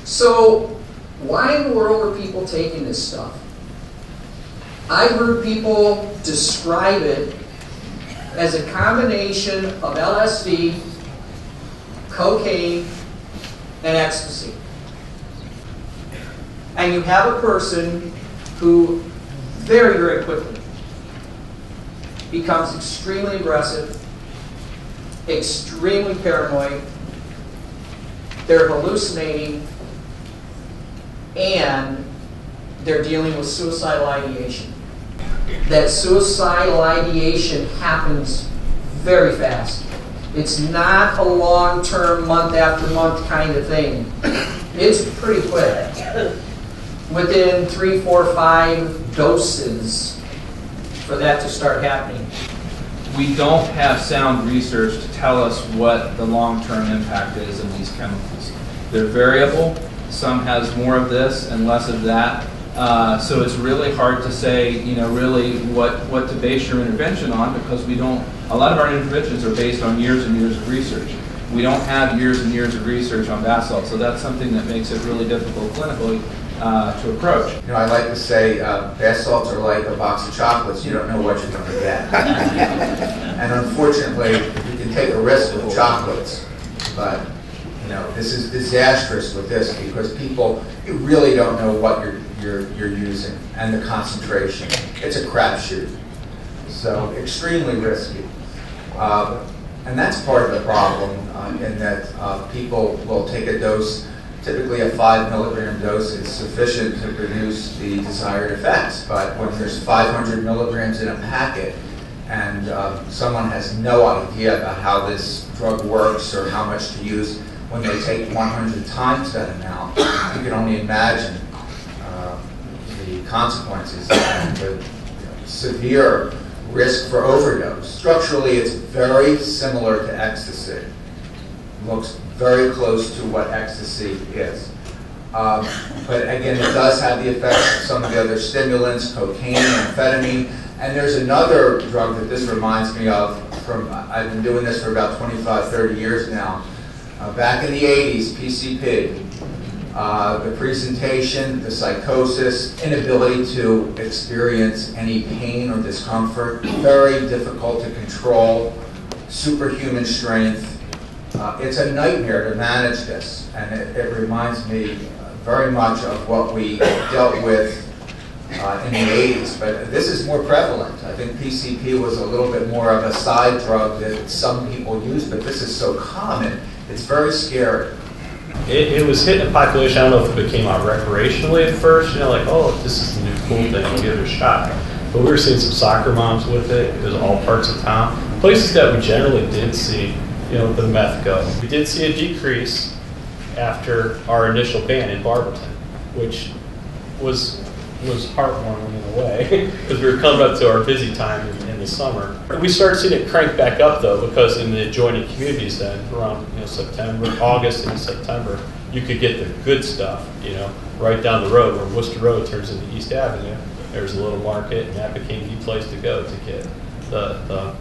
So why in the world are people taking this stuff? I've heard people describe it as a combination of LSD, cocaine, and ecstasy. And you have a person who very, very quickly becomes extremely aggressive, extremely paranoid, they're hallucinating, and they're dealing with suicidal ideation. That suicidal ideation happens very fast. It's not a long-term, month after month kind of thing. It's pretty quick. Within 3, 4, 5 doses for that to start happening. We don't have sound research to tell us what the long-term impact is of these chemicals. They're variable. Some has more of this and less of that. So it's really hard to say, really what to base your intervention on, because we don't. A lot of our interventions are based on years and years of research. We don't have years and years of research on bath salts, so that's something that makes it really difficult clinically to approach. I like to say bath salts are like a box of chocolates. You don't know what you're going to get. And unfortunately, you can take a risk with chocolates, but this is disastrous with this, because people, you really don't know what you're using and the concentration. It's a crapshoot. So extremely risky. And that's part of the problem in that people will take a dose. Typically a 5 milligram dose is sufficient to produce the desired effects. But when there's 500 milligrams in a packet and someone has no idea about how this drug works or how much to use, when they take 100 times that amount, you can only imagine the consequences and the severe risk for overdose. Structurally, it's very similar to ecstasy. Looks very close to what ecstasy is. But again, it does have the effects of some of the other stimulants, cocaine, amphetamine. And there's another drug that this reminds me of I've been doing this for about 25, 30 years now. Back in the 80s, PCP. The presentation, the psychosis, inability to experience any pain or discomfort, very difficult to control, superhuman strength. It's a nightmare to manage this, and it reminds me very much of what we dealt with in the 80s, but this is more prevalent. I think PCP was a little bit more of a side drug that some people use, but this is so common, it's very scary. It was hitting a population. I don't know if it became out recreationally at first, like, oh, this is the new cool thing, I'll give it a shot. But we were seeing some soccer moms with it. It was all parts of town. Places that we generally did see, the meth go. We did see a decrease after our initial ban in Barberton, which was heartwarming in a way, because we were coming up to our busy time in the summer. We started seeing it crank back up though, because in the adjoining communities then, around September, August and September, you could get the good stuff, right down the road where Worcester Road turns into East Avenue. There's a little market, and that became the place to go to get the